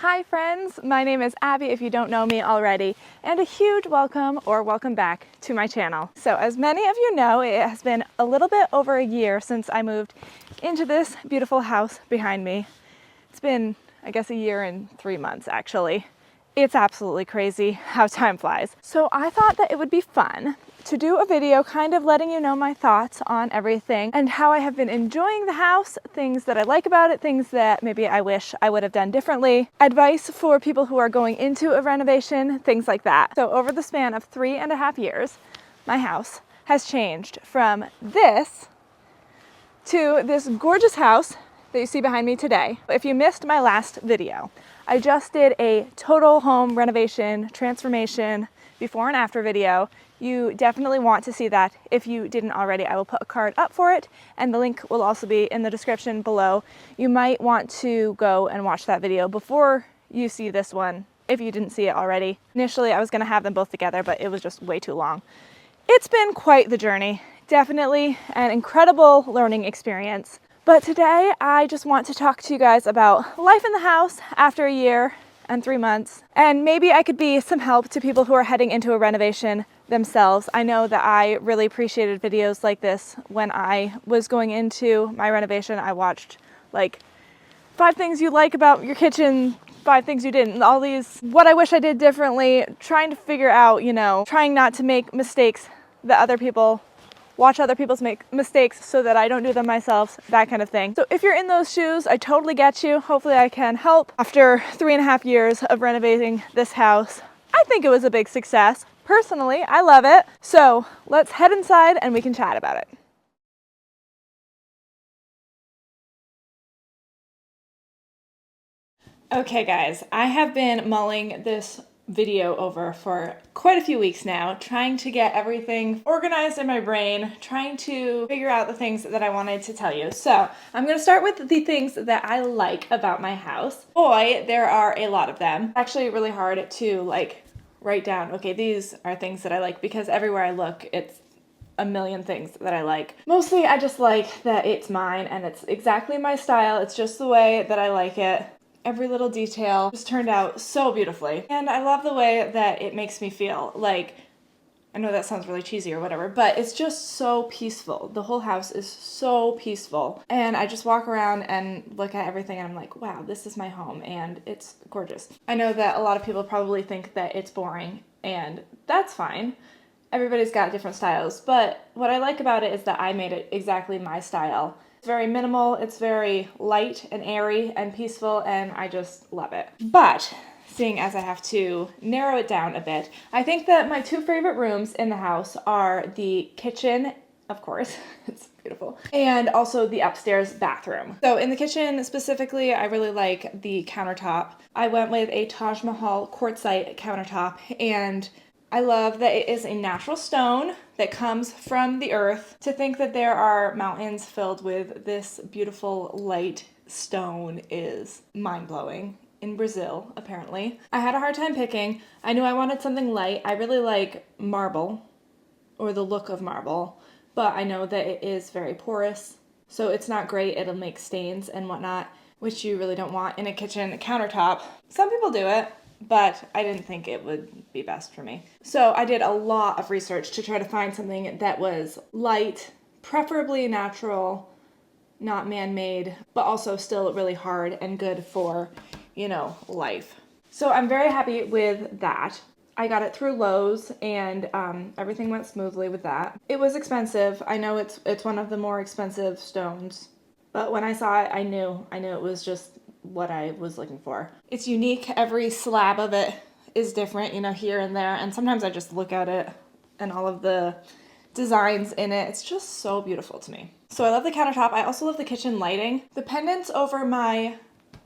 Hi friends, my name is Abby if you don't know me already, and a huge welcome or welcome back to my channel. So as many of you know, it has been a little bit over a year since I moved into this beautiful house behind me. It's been, I guess, a year and 3 months actually. It's absolutely crazy how time flies. So I thought that it would be fun to do a video kind of letting you know my thoughts on everything and how I have been enjoying the house, things that I like about it, things that maybe I wish I would have done differently, advice for people who are going into a renovation, things like that. So over the span of 3.5 years, my house has changed from this to this gorgeous house that you see behind me today. If you missed my last video, I just did a total home renovation transformation before and after video. You definitely want to see that. If you didn't already, I will put a card up for it, and the link will also be in the description below. You might want to go and watch that video before you see this one if you didn't see it already. Initially, I was going to have them both together, but it was just way too long. It's been quite the journey. Definitely an incredible learning experience. But today, I just want to talk to you guys about life in the house after a year and 3 months. And maybe I could be some help to people who are heading into a renovation themselves. I know that I really appreciated videos like this when I was going into my renovation. I watched like 5 things you like about your kitchen, 5 things you didn't, all these, what I wish I did differently, trying to figure out, trying not to make mistakes that other people watch other people's make mistakes so that I don't do them myself, that kind of thing. So if you're in those shoes, I totally get you. Hopefully I can help. After 3.5 years of renovating this house, I think it was a big success. Personally, I love it. So let's head inside and we can chat about it. Okay guys, I have been mulling this video over for quite a few weeks now, trying to get everything organized in my brain, trying to figure out the things that I wanted to tell you. So I'm going to start with the things that I like about my house. Boy, there are a lot of them. It's actually really hard to write down, okay, these are things that I like, because everywhere I look, it's a million things that I like. Mostly I just like that it's mine and it's exactly my style. It's just the way that I like it. Every little detail just turned out so beautifully. And I love the way that it makes me feel. Like, I know that sounds really cheesy or whatever, but it's just so peaceful. The whole house is so peaceful. And I just walk around and look at everything and I'm like, wow, this is my home and it's gorgeous. I know that a lot of people probably think that it's boring, and that's fine. Everybody's got different styles, but what I like about it is that I made it exactly my style. It's very minimal, it's very light and airy and peaceful, and I just love it. But seeing as I have to narrow it down a bit, I think that my 2 favorite rooms in the house are the kitchen, of course, it's beautiful, and also the upstairs bathroom. So in the kitchen specifically, I really like the countertop. I went with a Taj Mahal quartzite countertop, and I love that it is a natural stone that comes from the earth. To think that there are mountains filled with this beautiful light stone is mind-blowing. In Brazil, apparently. I had a hard time picking. I knew I wanted something light. I really like marble, or the look of marble, but I know that it is very porous, so it's not great. It'll make stains and whatnot, which you really don't want in a kitchen countertop. Some people do it, but I didn't think it would be best for me. So I did a lot of research to try to find something that was light, preferably natural, not man-made, but also still really hard and good for, life. So I'm very happy with that. I got it through Lowe's, and everything went smoothly with that. It was expensive. I know it's one of the more expensive stones, but when I saw it, I knew it was just what I was looking for. It's unique. Every slab of it is different, here and there, and sometimes I just look at it and all of the designs in it. It's just so beautiful to me. So I love the countertop. I also love the kitchen lighting. The pendants over my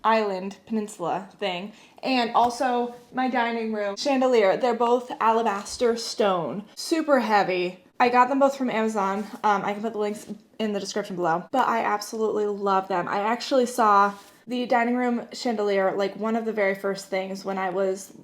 island peninsula thing, and also my dining room chandelier, they're both alabaster stone, super heavy. I got them both from Amazon. I can put the links in the description below, but I absolutely love them. I actually saw the dining room chandelier, like one of the very first things when I was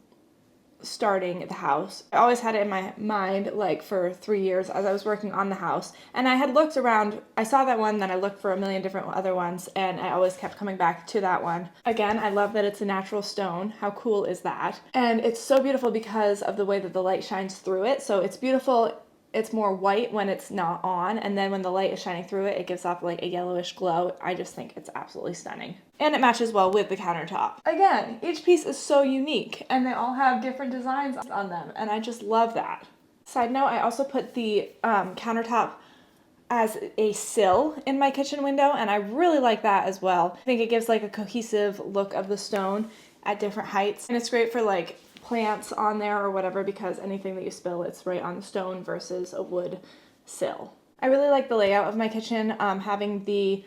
starting the house. I always had it in my mind like for 3 years as I was working on the house, and I had looked around. I saw that one, then I looked for a million different other ones, and I always kept coming back to that one. Again, I love that it's a natural stone. How cool is that? And it's so beautiful because of the way that the light shines through it. So it's beautiful. It's more white when it's not on, and then when the light is shining through it, it gives off like a yellowish glow. I just think it's absolutely stunning. And it matches well with the countertop. Again, each piece is so unique, and they all have different designs on them, and I just love that. Side note, I also put the countertop as a sill in my kitchen window, and I really like that as well. I think it gives like a cohesive look of the stone at different heights, and it's great for like plants on there or whatever, because anything that you spill, it's right on the stone versus a wood sill. I really like the layout of my kitchen, having the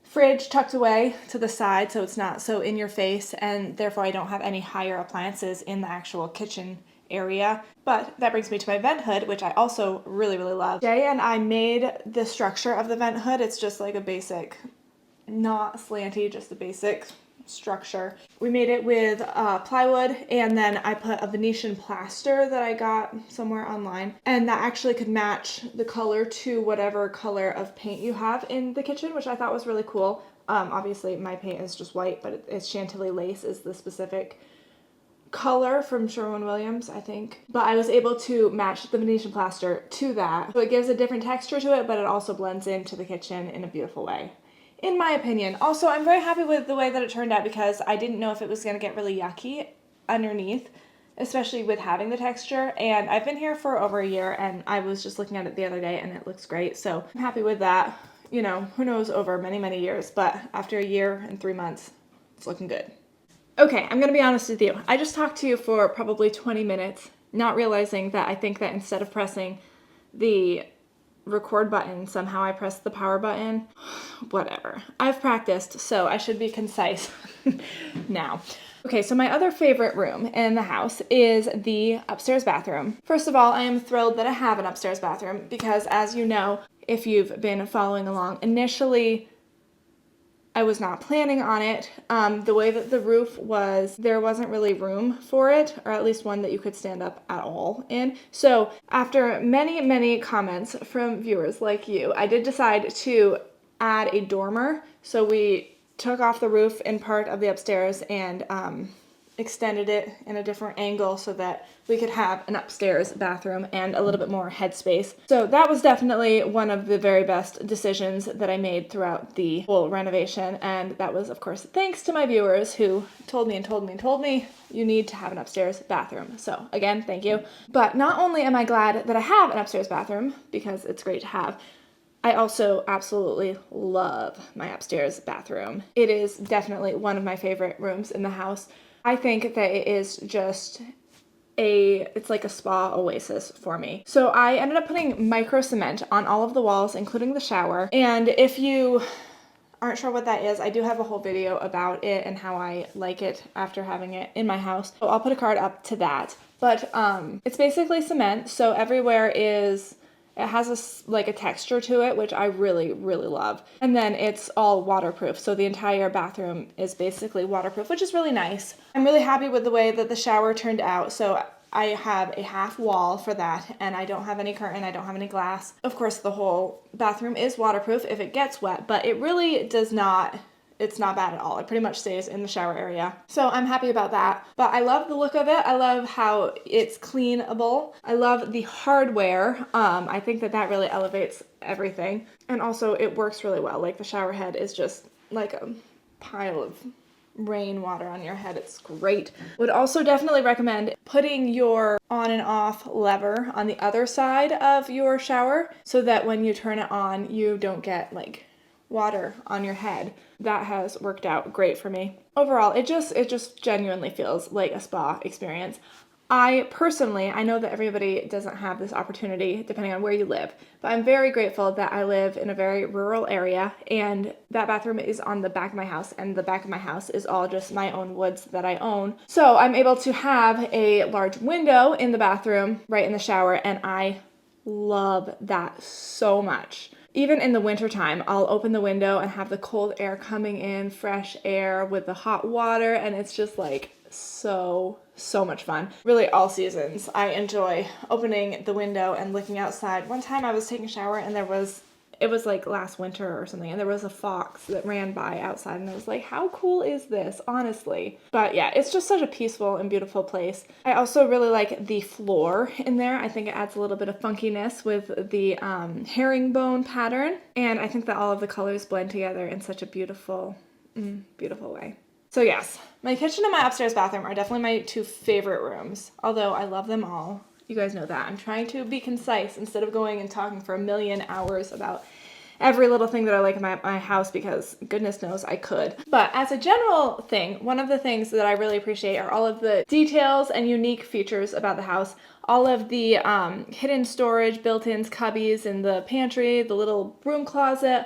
fridge tucked away to the side so it's not so in your face, and therefore I don't have any higher appliances in the actual kitchen area. But that brings me to my vent hood, which I also really love. Jay and I made the structure of the vent hood. It's just like a basic, not slanty, just a basic structure. We made it with plywood, and then I put a Venetian plaster that I got somewhere online, and that actually could match the color to whatever color of paint you have in the kitchen, which I thought was really cool. Obviously my paint is just white, but it's Chantilly lace is the specific color from Sherwin-Williams, I think. But I was able to match the Venetian plaster to that. So it gives a different texture to it, but it also blends into the kitchen in a beautiful way, in my opinion. Also, I'm very happy with the way that it turned out because I didn't know if it was going to get really yucky underneath, especially with having the texture. And I've been here for over a year, and I was just looking at it the other day and it looks great. So I'm happy with that. You know, who knows over many years, but after a year and 3 months, it's looking good. Okay, I'm going to be honest with you. I just talked to you for probably 20 minutes, not realizing that I think that instead of pressing the record button, somehow I pressed the power button. Whatever. I've practiced, so I should be concise now. Okay, so my other favorite room in the house is the upstairs bathroom. First of all, I am thrilled that I have an upstairs bathroom because, as you know, if you've been following along, initially I was not planning on it. The way that the roof was, there wasn't really room for it, or at least one that you could stand up at all in. So after many comments from viewers like you, I did decide to add a dormer. So we took off the roof in part of the upstairs and extended it in a different angle so that we could have an upstairs bathroom and a little bit more headspace. So that was definitely one of the very best decisions that I made throughout the whole renovation, and that was of course thanks to my viewers who told me you need to have an upstairs bathroom. So again, thank you. But not only am I glad that I have an upstairs bathroom, because it's great to have, I also absolutely love my upstairs bathroom. It is definitely one of my favorite rooms in the house. I think that it is just it's like a spa oasis for me. So I ended up putting micro cement on all of the walls, including the shower. And if you aren't sure what that is, I do have a whole video about it and how I like it after having it in my house. So I'll put a card up to that. But it's basically cement, so everywhere it has like a texture to it, which I really love. And then it's all waterproof. So the entire bathroom is basically waterproof, which is really nice. I'm really happy with the way that the shower turned out. So I have a half wall for that, and I don't have any curtain, I don't have any glass. Of course, the whole bathroom is waterproof if it gets wet, but it really does not. It's not bad at all. It pretty much stays in the shower area. So I'm happy about that. But I love the look of it. I love how it's cleanable. I love the hardware. I think that really elevates everything. And also it works really well. Like the shower head is just like a pile of rainwater on your head. It's great. Would also definitely recommend putting your on and off lever on the other side of your shower so that when you turn it on, you don't get like water on your head. That has worked out great for me. Overall, it just genuinely feels like a spa experience. I personally, I know that everybody doesn't have this opportunity depending on where you live, but I'm very grateful that I live in a very rural area, and that bathroom is on the back of my house, and the back of my house is all just my own woods that I own. So I'm able to have a large window in the bathroom right in the shower, and I love that so much. Even in the wintertime, I'll open the window and have the cold air coming in, fresh air with the hot water, and it's just like so much fun. Really all seasons. I enjoy opening the window and looking outside. One time I was taking a shower and it was like last winter or something, and there was a fox that ran by outside, and I was like, how cool is this, honestly? But yeah, it's just such a peaceful and beautiful place. I also really like the floor in there. I think it adds a little bit of funkiness with the herringbone pattern, and I think that all of the colors blend together in such a beautiful, beautiful way. So yes, my kitchen and my upstairs bathroom are definitely my two favorite rooms, although I love them all. You guys know that. I'm trying to be concise instead of going and talking for a million hours about every little thing that I like in my house, because goodness knows I could. But as a general thing, one of the things that I really appreciate are all of the details and unique features about the house. All of the hidden storage, built-ins, cubbies in the pantry, the little broom closet.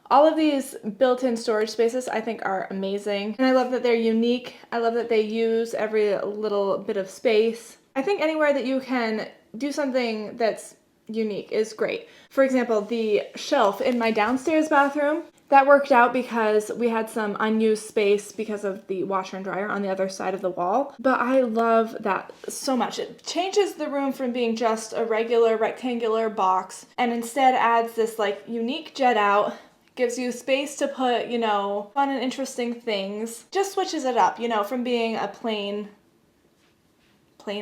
All of these built-in storage spaces I think are amazing. And I love that they're unique. I love that they use every little bit of space. I think anywhere that you can do something that's unique is great. For example, the shelf in my downstairs bathroom, that worked out because we had some unused space because of the washer and dryer on the other side of the wall. But I love that so much. It changes the room from being just a regular rectangular box and instead adds this like unique jet out, gives you space to put, you know, fun and interesting things. Just switches it up, you know, from being a plain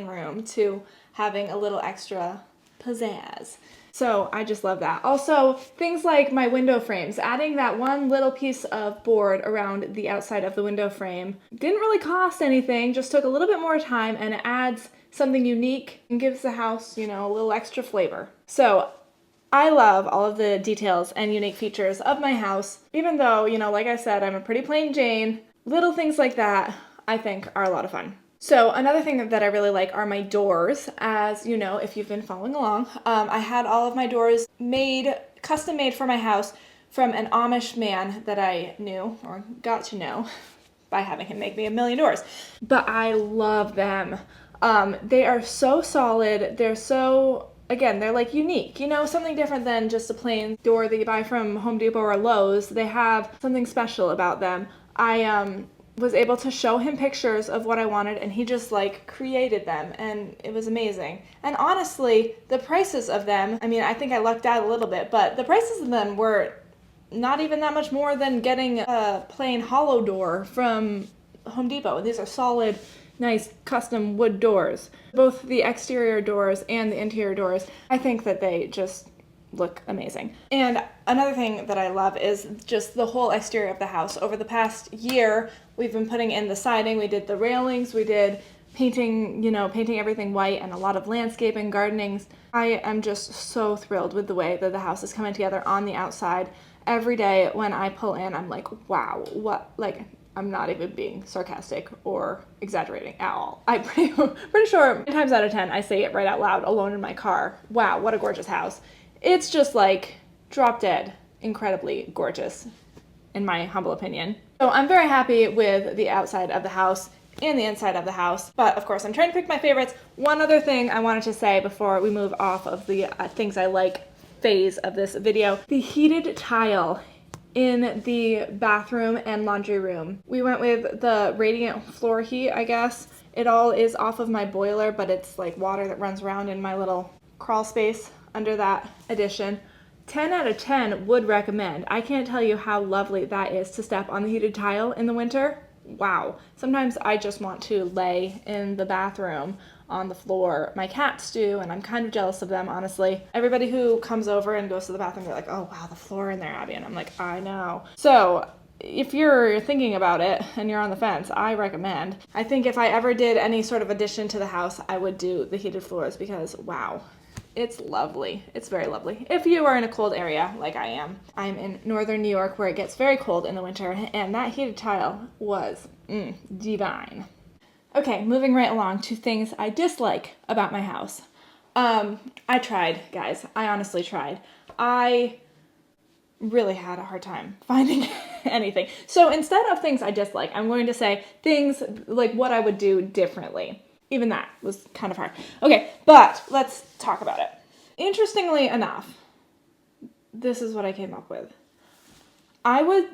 room to having a little extra pizzazz. So I just love that. Also, things like my window frames, adding that one little piece of board around the outside of the window frame didn't really cost anything, just took a little bit more time, and it adds something unique and gives the house, you know, a little extra flavor. So I love all of the details and unique features of my house, even though, you know, like I said, I'm a pretty plain Jane. Little things like that I think are a lot of fun. So another thing that I really like are my doors. As you know, if you've been following along, I had all of my doors custom made for my house from an Amish man that I knew, or got to know, by having him make me a million doors. But I love them. They are so solid. They're so, again, they're like unique, you know, something different than just a plain door that you buy from Home Depot or Lowe's. They have something special about them. I was able to show him pictures of what I wanted, and he just like created them, and it was amazing. And honestly, the prices of them, I mean, I think I lucked out a little bit, but the prices of them were not even that much more than getting a plain hollow door from Home Depot. These are solid, nice custom wood doors. Both the exterior doors and the interior doors, I think that they just look amazing. And another thing that I love is just the whole exterior of the house. Over the past year, we've been putting in the siding, we did the railings, we did painting, you know, painting everything white, and a lot of landscaping, gardening. I am just so thrilled with the way that the house is coming together on the outside. Every day when I pull in, I'm like, wow, what, like, I'm not even being sarcastic or exaggerating at all. I'm pretty sure 9 times out of 10, I say it right out loud alone in my car. Wow, what a gorgeous house. It's just like drop dead, incredibly gorgeous, in my humble opinion. So I'm very happy with the outside of the house and the inside of the house. But of course, I'm trying to pick my favorites. One other thing I wanted to say before we move off of the things I like phase of this video. The heated tile in the bathroom and laundry room. We went with the radiant floor heat, I guess. It all is off of my boiler, but it's like water that runs around in my little crawl space under that addition. 10 out of 10 would recommend. I can't tell you how lovely that is to step on the heated tile in the winter. Wow. Sometimes I just want to lay in the bathroom on the floor. My cats do, and I'm kind of jealous of them, honestly. Everybody who comes over and goes to the bathroom, they're like, oh wow, the floor in there, Abby. And I'm like, I know. So if you're thinking about it and you're on the fence, I recommend. I think if I ever did any sort of addition to the house, I would do the heated floors because wow. It's lovely. It's very lovely. If you are in a cold area like I am. I'm in northern New York where it gets very cold in the winter, and that heated tile was divine. Okay, moving right along to things I dislike about my house. I tried, guys. I honestly tried. I really had a hard time finding anything. So instead of things I dislike, I'm going to say things like what I would do differently. Even that was kind of hard. Okay, but let's talk about it. Interestingly enough, this is what I came up with. I would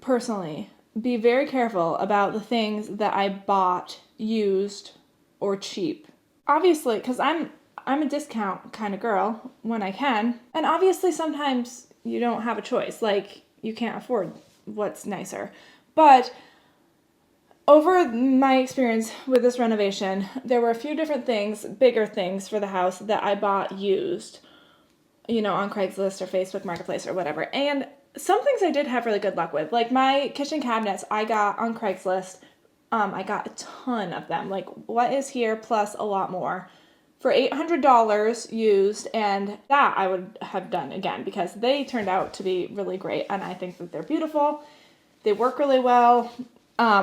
personally be very careful about the things that I bought used or cheap. Obviously, because I'm a discount kind of girl when I can, and obviously sometimes you don't have a choice, like you can't afford what's nicer. But over my experience with this renovation, there were a few different things, bigger things for the house that I bought used, on Craigslist or Facebook Marketplace or whatever. And some things I did have really good luck with. Like my kitchen cabinets I got on Craigslist. I got a ton of them. Like what is here plus a lot more for $800 used, and that I would have done again because they turned out to be really great, and I think that they're beautiful. They work really well.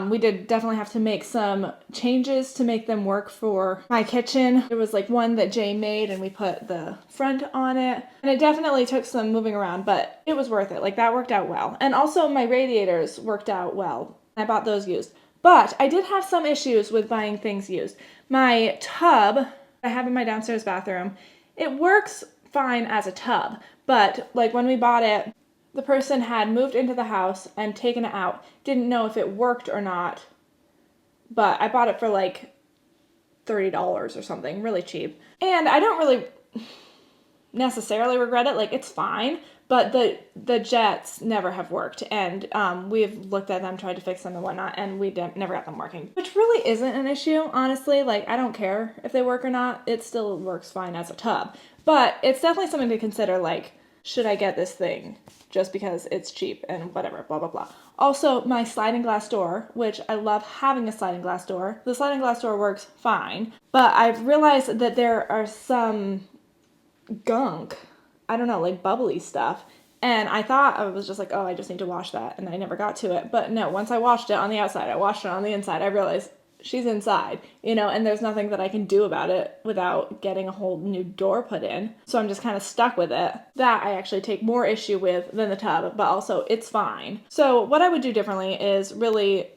We did definitely have to make some changes to make them work for my kitchen. There was like one that Jay made and we put the front on it. And it definitely took some moving around, but it was worth it. Like that worked out well. And also my radiators worked out well. I bought those used. But I did have some issues with buying things used. My tub I have in my downstairs bathroom, it works fine as a tub. But like when we bought it, the person had moved into the house and taken it out. Didn't know if it worked or not. But I bought it for like $30 or something, really cheap. And I don't really necessarily regret it. Like it's fine. But the jets never have worked. And we've looked at them, tried to fix them and whatnot, and we never got them working. Which really isn't an issue, honestly. Like I don't care if they work or not. It still works fine as a tub. But it's definitely something to consider, like, should I get this thing just because it's cheap and whatever, blah, blah, blah. Also, my sliding glass door, which I love having a sliding glass door. The sliding glass door works fine, but I've realized that there are some gunk, I don't know, like bubbly stuff. And I thought I was just like, oh, I just need to wash that. And I never got to it. But no, once I washed it on the outside, I washed it on the inside, I realized she's inside, and there's nothing that I can do about it without getting a whole new door put in. So I'm just kind of stuck with it. That I actually take more issue with than the tub, but also it's fine. So what I would do differently is really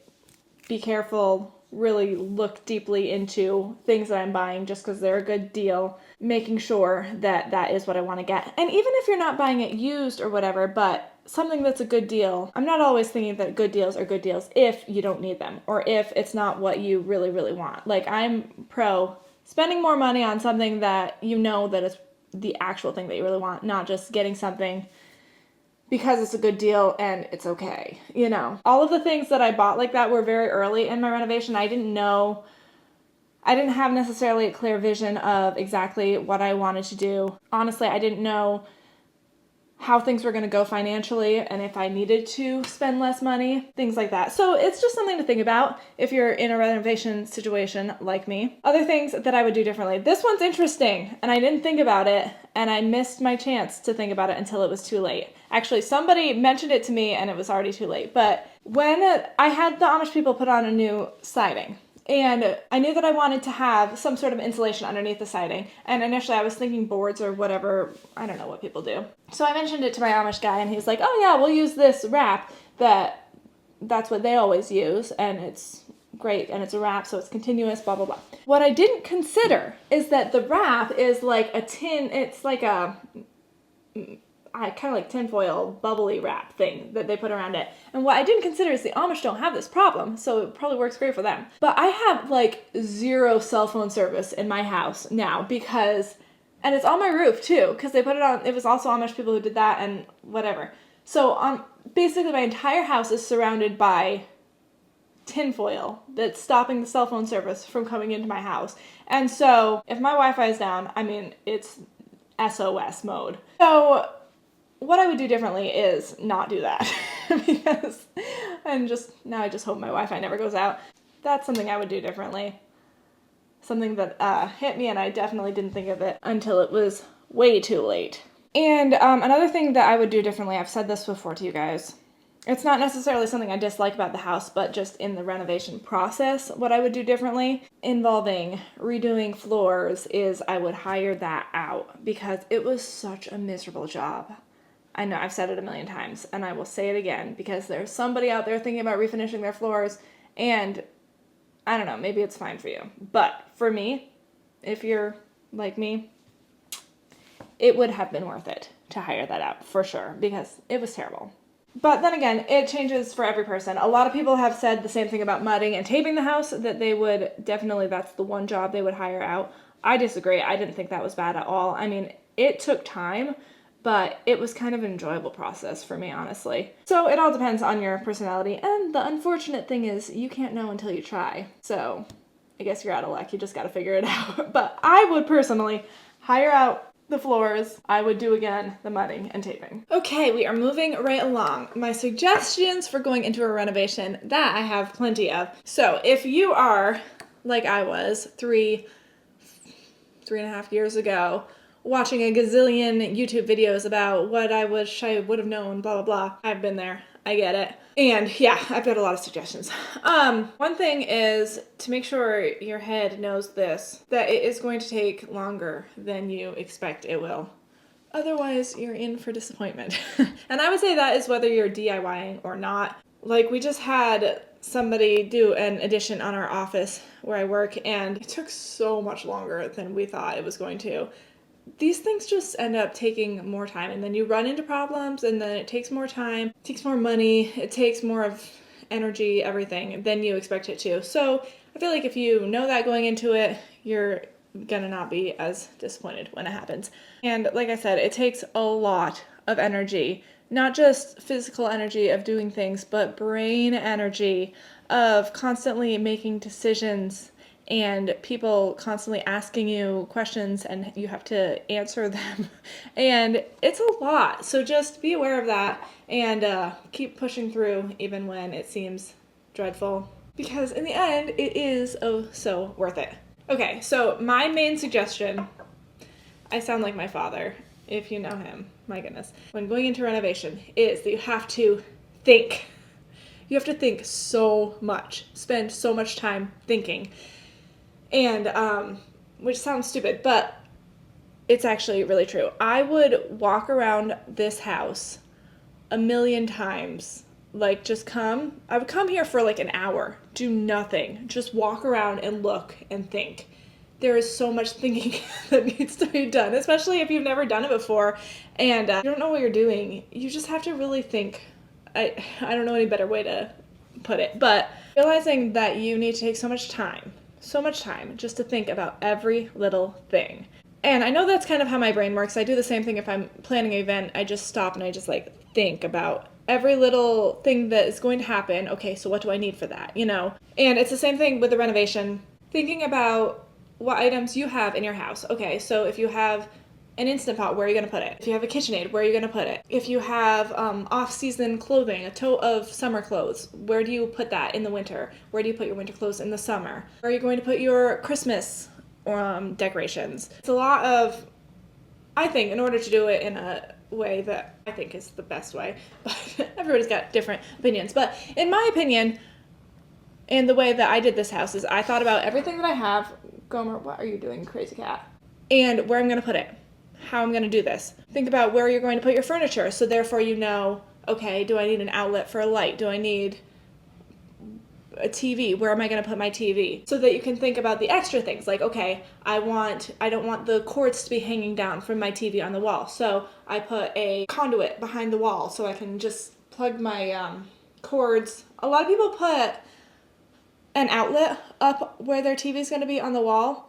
be careful, really look deeply into things that I'm buying just because they're a good deal, making sure that that is what I want to get. And even if you're not buying it used or whatever, but something that's a good deal, I'm not always thinking that good deals are good deals if you don't need them or if it's not what you really, really want. Like I'm pro spending more money on something that that is the actual thing that you really want, not just getting something because it's a good deal and it's okay. All of the things that I bought like that were very early in my renovation. I didn't have necessarily a clear vision of exactly what I wanted to do. Honestly, I didn't know how things were going to go financially and if I needed to spend less money, things like that. So it's just something to think about if you're in a renovation situation like me. Other things that I would do differently. This one's interesting and I didn't think about it and I missed my chance to think about it until it was too late. Actually, somebody mentioned it to me and it was already too late. But when I had the Amish people put on a new siding, and I knew that I wanted to have some sort of insulation underneath the siding. And initially I was thinking boards or whatever. I don't know what people do. So I mentioned it to my Amish guy and he's like, oh yeah, we'll use this wrap that's what they always use. And it's great. And it's a wrap, so it's continuous, blah, blah, blah. What I didn't consider is that the wrap is like a tin, it's like a kind of like tinfoil bubbly wrap thing that they put around it. And what I didn't consider is the Amish don't have this problem, so it probably works great for them. But I have like 0 cell phone service in my house now and it's on my roof too, because they put it on, it was also Amish people who did that and whatever. So basically my entire house is surrounded by tinfoil that's stopping the cell phone service from coming into my house. And so if my Wi-Fi is down, it's SOS mode. So what I would do differently is not do that because I just hope my Wi-Fi never goes out. That's something I would do differently. Something that hit me and I definitely didn't think of it until it was way too late. And another thing that I would do differently, I've said this before to you guys, it's not necessarily something I dislike about the house, but just in the renovation process, what I would do differently involving redoing floors is I would hire that out because it was such a miserable job. I know I've said it a million times and I will say it again because there's somebody out there thinking about refinishing their floors and I don't know, maybe it's fine for you. But for me, if you're like me, it would have been worth it to hire that out for sure because it was terrible. But then again, it changes for every person. A lot of people have said the same thing about mudding and taping the house, that they would definitely, that's the one job they would hire out. I disagree. I didn't think that was bad at all. I mean, it took time, but it was kind of an enjoyable process for me, honestly. So it all depends on your personality. And the unfortunate thing is you can't know until you try. So I guess you're out of luck. You just got to figure it out. But I would personally hire out the floors. I would do again the mudding and taping. Okay, we are moving right along. My suggestions for going into a renovation, that I have plenty of. So if you are like I was 3.5 years ago, watching a gazillion YouTube videos about what I wish I would have known, blah, blah, blah. I've been there. I get it. And yeah, I've got a lot of suggestions. One thing is to make sure your head knows this, that it is going to take longer than you expect it will. Otherwise, you're in for disappointment. And I would say that is whether you're DIYing or not. Like, we just had somebody do an addition on our office where I work, and it took so much longer than we thought it was going to. These things just end up taking more time, and then you run into problems, and then it takes more time, it takes more money, it takes more of energy, everything, than you expect it to. So I feel like if you know that going into it, you're gonna not be as disappointed when it happens. And like I said, it takes a lot of energy, not just physical energy of doing things, but brain energy of constantly making decisions and people constantly asking you questions and you have to answer them. And it's a lot. So just be aware of that and keep pushing through even when it seems dreadful, because in the end, it is oh so worth it. Okay, so my main suggestion, I sound like my father, if you know him, my goodness, when going into renovation, is that you have to think. You have to think so much, spend so much time thinking. And, which sounds stupid, but it's actually really true. I would walk around this house a million times. Like, I would come here for like an hour, do nothing, just walk around and look and think. There is so much thinking that needs to be done, especially if you've never done it before and you don't know what you're doing. You just have to really think. I don't know any better way to put it, but realizing that you need to take so much time just to think about every little thing. And I know that's kind of how my brain works. I do the same thing if I'm planning an event. I just stop and I just like think about every little thing that is going to happen. Okay, so what do I need for that, you know? And it's the same thing with the renovation. Thinking about what items you have in your house. Okay, so if you have an Instant Pot, where are you going to put it? If you have a KitchenAid, where are you going to put it? If you have off-season clothing, a tote of summer clothes, where do you put that in the winter? Where do you put your winter clothes in the summer? Where are you going to put your Christmas decorations? It's a lot of, I think, in order to do it in a way that I think is the best way, but everybody's got different opinions. But in my opinion, and the way that I did this house is I thought about everything that I have. Gomer, what are you doing, crazy cat? And where I'm going to put it. How I'm going to do this. Think about where you're going to put your furniture. So therefore you know, okay, do I need an outlet for a light? Do I need a TV? Where am I going to put my TV? So that you can think about the extra things. Like, okay, I don't want the cords to be hanging down from my TV on the wall. So I put a conduit behind the wall so I can just plug my cords. A lot of people put an outlet up where their TV is going to be on the wall.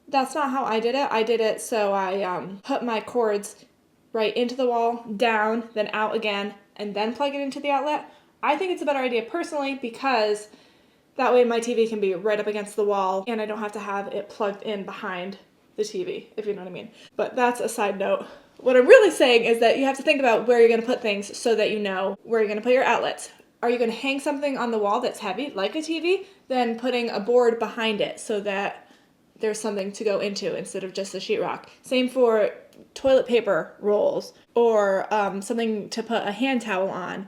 That's not how I did it. I did it so I put my cords right into the wall, down, then out again, and then plug it into the outlet. I think it's a better idea personally because that way my TV can be right up against the wall and I don't have to have it plugged in behind the TV, if you know what I mean. But that's a side note. What I'm really saying is that you have to think about where you're going to put things so that you know where you're going to put your outlets. Are you going to hang something on the wall that's heavy, like a TV? Then putting a board behind it so that there's something to go into instead of just a sheetrock. Same for toilet paper rolls or something to put a hand towel on.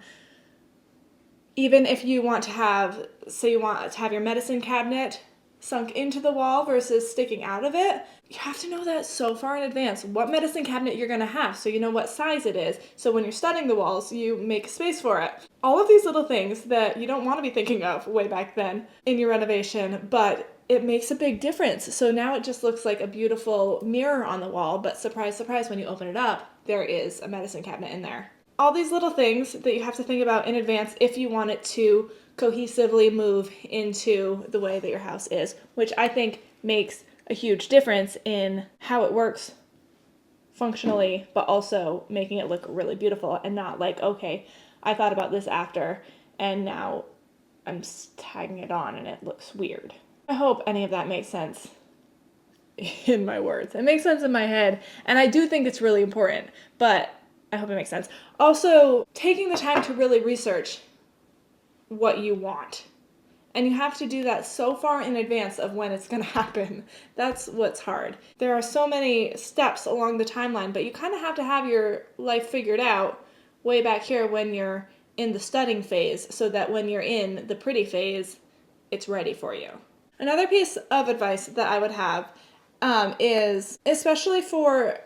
Even if you want to have, say you want to have your medicine cabinet sunk into the wall versus sticking out of it, you have to know that so far in advance what medicine cabinet you're going to have so you know what size it is. So when you're studding the walls, you make space for it. All of these little things that you don't want to be thinking of way back then in your renovation, but it makes a big difference. So now it just looks like a beautiful mirror on the wall, but surprise, surprise, when you open it up, there is a medicine cabinet in there. All these little things that you have to think about in advance if you want it to cohesively move into the way that your house is, which I think makes a huge difference in how it works functionally, but also making it look really beautiful and not like, okay, I thought about this after and now I'm tagging it on and it looks weird. I hope any of that makes sense in my words. It makes sense in my head, and I do think it's really important, but I hope it makes sense. Also, taking the time to really research what you want. And you have to do that so far in advance of when it's going to happen. That's what's hard. There are so many steps along the timeline, but you kind of have to have your life figured out way back here when you're in the studying phase, so that when you're in the pretty phase, it's ready for you. Another piece of advice that I would have is, especially for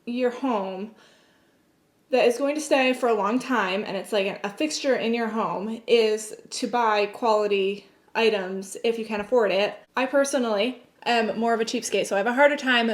your home that is going to stay for a long time and it's like a fixture in your home, is to buy quality items if you can afford it. I personally am more of a cheapskate, so I have a harder time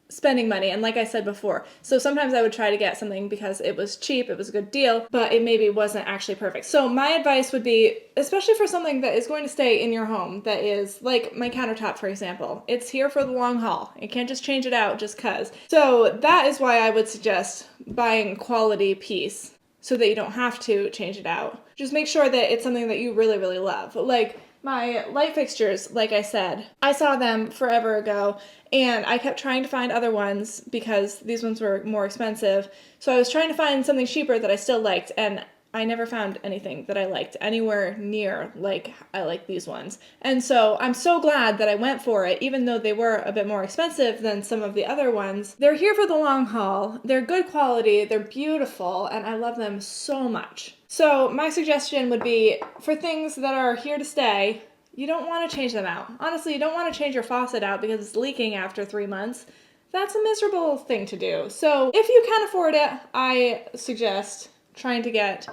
spending money, and like I said before, so sometimes I would try to get something because it was cheap, it was a good deal, but it maybe wasn't actually perfect. So my advice would be, especially for something that is going to stay in your home, that is like my countertop, for example, it's here for the long haul. You can't just change it out just cause. So that is why I would suggest buying a quality piece so that you don't have to change it out. Just make sure that it's something that you really, really love. Like my light fixtures, like I said, I saw them forever ago and I kept trying to find other ones because these ones were more expensive. So I was trying to find something cheaper that I still liked, and I never found anything that I liked anywhere near like I like these ones. And so I'm so glad that I went for it, even though they were a bit more expensive than some of the other ones. They're here for the long haul, they're good quality, they're beautiful, and I love them so much. So my suggestion would be, for things that are here to stay, you don't want to change them out. Honestly, you don't want to change your faucet out because it's leaking after 3 months. That's a miserable thing to do. So if you can afford it, I suggest trying to get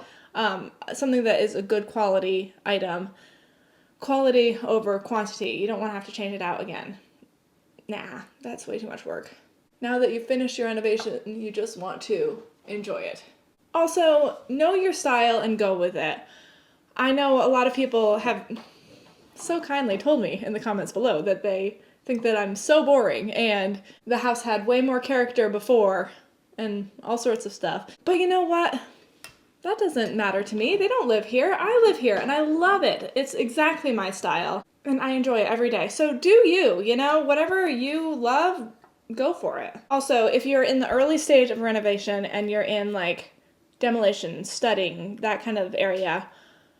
something that is a good quality item. Quality over quantity. You don't want to have to change it out again. Nah, that's way too much work. Now that you've finished your renovation, you just want to enjoy it. Also, know your style and go with it. I know a lot of people have so kindly told me in the comments below that they think that I'm so boring and the house had way more character before and all sorts of stuff. But you know what? That doesn't matter to me. They don't live here. I live here and I love it. It's exactly my style and I enjoy it every day. So do you, whatever you love, go for it. Also, if you're in the early stage of renovation and you're in like demolition, studying, that kind of area,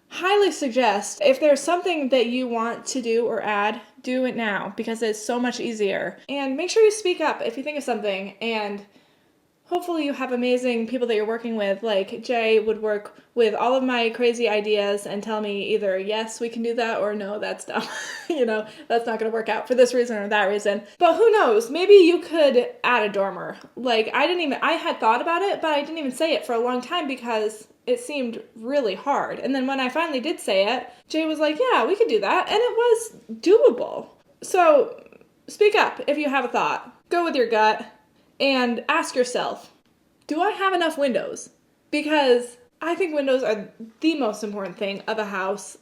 highly suggest, if there's something that you want to do or add, do it now because it's so much easier. And make sure you speak up if you think of something, and hopefully you have amazing people that you're working with. Like Jay would work with all of my crazy ideas and tell me either yes, we can do that, or no, that's dumb. That's not going to work out for this reason or that reason. But who knows? Maybe you could add a dormer. Like I had thought about it, but I didn't even say it for a long time because it seemed really hard. And then when I finally did say it, Jay was like, yeah, we could do that. And it was doable. So speak up if you have a thought. Go with your gut and ask yourself, do I have enough windows? Because I think windows are the most important thing of a house.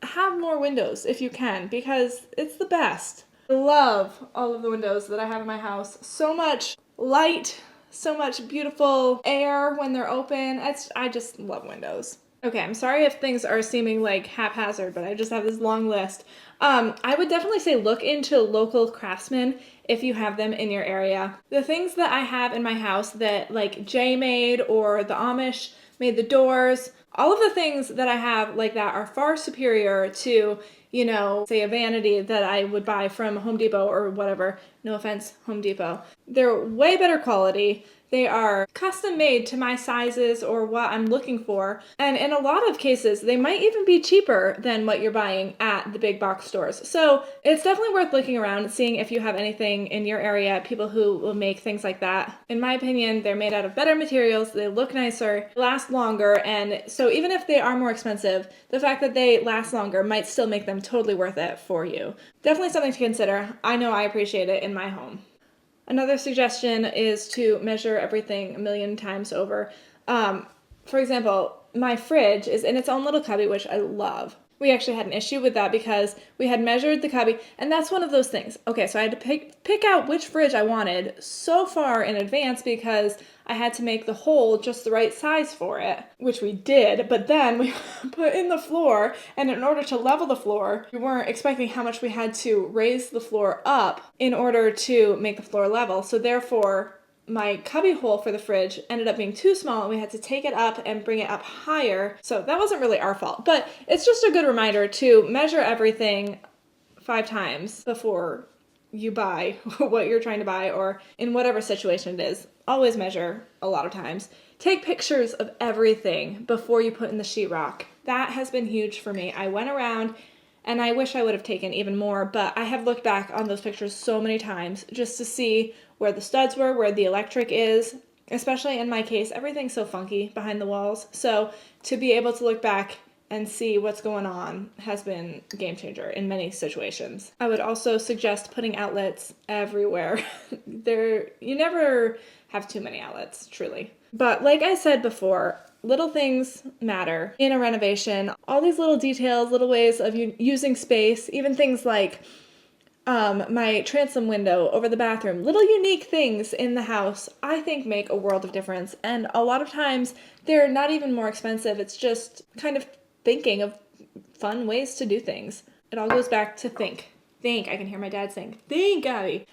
Have more windows if you can, because it's the best. I love all of the windows that I have in my house. So much light, so much beautiful air when they're open. I just love windows. Okay, I'm sorry if things are seeming like haphazard, but I just have this long list. I would definitely say look into local craftsmen if you have them in your area. The things that I have in my house that like Jay made or the Amish made the doors, all of the things that I have like that are far superior to, say a vanity that I would buy from Home Depot or whatever. No offense, Home Depot. They're way better quality. They are custom made to my sizes or what I'm looking for. And in a lot of cases, they might even be cheaper than what you're buying at the big box stores. So it's definitely worth looking around and seeing if you have anything in your area, people who will make things like that. In my opinion, they're made out of better materials, they look nicer, last longer, and so even if they are more expensive, the fact that they last longer might still make them totally worth it for you. Definitely something to consider. I know I appreciate it in my home. Another suggestion is to measure everything a million times over. For example, my fridge is in its own little cubby, which I love. We actually had an issue with that because we had measured the cubby, and that's one of those things. Okay, so I had to pick out which fridge I wanted so far in advance because I had to make the hole just the right size for it, which we did, but then we put in the floor, and in order to level the floor, we weren't expecting how much we had to raise the floor up in order to make the floor level, so therefore my cubby hole for the fridge ended up being too small and we had to take it up and bring it up higher. So that wasn't really our fault, but it's just a good reminder to measure everything 5 times before you buy what you're trying to buy, or in whatever situation it is. Always measure a lot of times. Take pictures of everything before you put in the sheetrock. That has been huge for me. I went around and I wish I would have taken even more, but I have looked back on those pictures so many times just to see where the studs were, where the electric is, especially in my case, everything's so funky behind the walls. So to be able to look back and see what's going on has been a game changer in many situations. I would also suggest putting outlets everywhere. You never have too many outlets, truly. But like I said before, little things matter in a renovation. All these little details, little ways of using space, even things like my transom window over the bathroom, little unique things in the house, I think make a world of difference. And a lot of times they're not even more expensive. It's just kind of thinking of fun ways to do things. It all goes back to think. Think. I can hear my dad saying, think, Abby.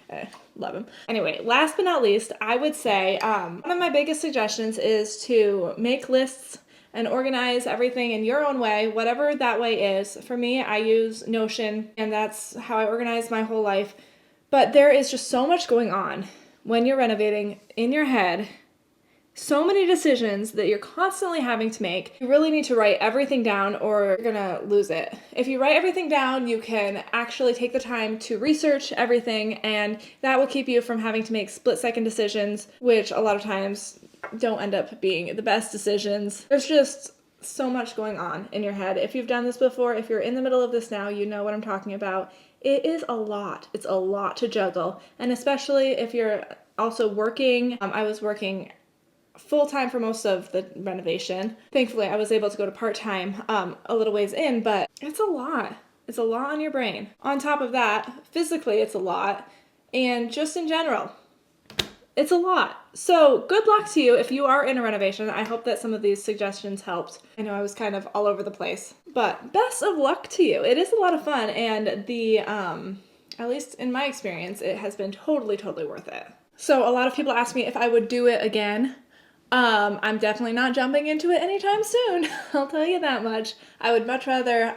Love him. Anyway, last but not least, I would say one of my biggest suggestions is to make lists and organize everything in your own way, whatever that way is. For me, I use Notion, and that's how I organize my whole life. But there is just so much going on when you're renovating in your head. So many decisions that you're constantly having to make. You really need to write everything down or you're gonna lose it. If you write everything down, you can actually take the time to research everything, and that will keep you from having to make split-second decisions, which a lot of times don't end up being the best decisions. There's just so much going on in your head. If you've done this before, if you're in the middle of this now, you know what I'm talking about. It is a lot. It's a lot to juggle, and especially if you're also working. I was working full-time for most of the renovation. Thankfully, I was able to go to part-time a little ways in, but it's a lot. It's a lot on your brain. On top of that, physically it's a lot, and just in general, it's a lot. So good luck to you if you are in a renovation. I hope that some of these suggestions helped. I know I was kind of all over the place, but best of luck to you. It is a lot of fun, and at least in my experience, it has been totally, totally worth it. So a lot of people ask me if I would do it again. I'm definitely not jumping into it anytime soon. I'll tell you that much. I would much rather,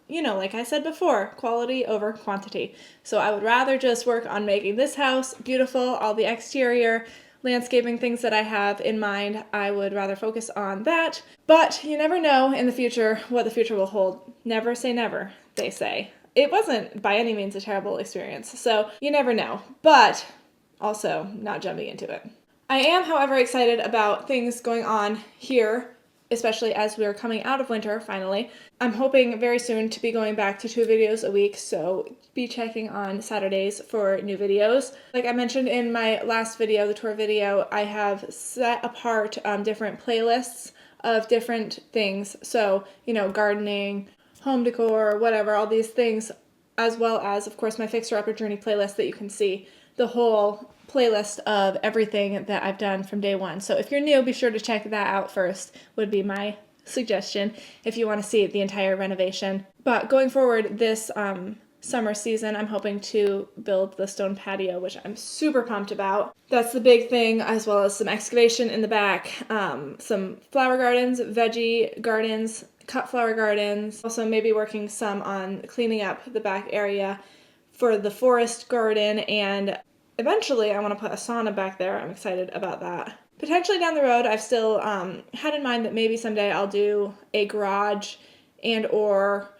like I said before, quality over quantity. So I would rather just work on making this house beautiful, all the exterior landscaping things that I have in mind. I would rather focus on that. But you never know in the future what the future will hold. Never say never, they say. It wasn't by any means a terrible experience, so you never know. But also not jumping into it. I am, however, excited about things going on here, especially as we're coming out of winter, finally. I'm hoping very soon to be going back to 2 videos a week, so be checking on Saturdays for new videos. Like I mentioned in my last video, the tour video, I have set apart different playlists of different things. So, gardening, home decor, whatever, all these things, as well as, of course, my Fixer Upper Journey playlist that you can see the whole playlist of everything that I've done from day one. So if you're new, be sure to check that out first, would be my suggestion if you want to see the entire renovation. But going forward this summer season, I'm hoping to build the stone patio, which I'm super pumped about. That's the big thing, as well as some excavation in the back, some flower gardens, veggie gardens, cut flower gardens. Also maybe working some on cleaning up the back area for the forest garden, and eventually I want to put a sauna back there. I'm excited about that. Potentially down the road, I've still had in mind that maybe someday I'll do a garage and or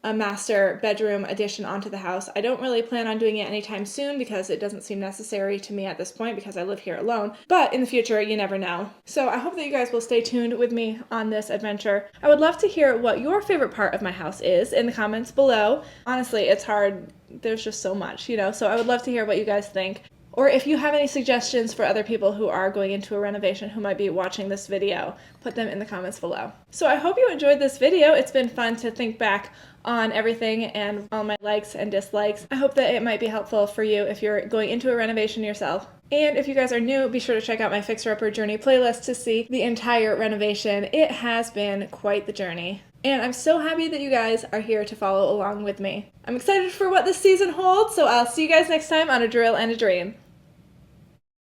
a master bedroom addition onto the house. I don't really plan on doing it anytime soon because it doesn't seem necessary to me at this point because I live here alone. But in the future, you never know. So I hope that you guys will stay tuned with me on this adventure. I would love to hear what your favorite part of my house is in the comments below. Honestly, it's hard. There's just so much, so I would love to hear what you guys think. Or if you have any suggestions for other people who are going into a renovation who might be watching this video, put them in the comments below. So I hope you enjoyed this video. It's been fun to think back on everything and all my likes and dislikes. I hope that it might be helpful for you if you're going into a renovation yourself. And if you guys are new, be sure to check out my Fixer Upper Journey playlist to see the entire renovation. It has been quite the journey. And I'm so happy that you guys are here to follow along with me. I'm excited for what this season holds, so I'll see you guys next time on A Drill and a Dream.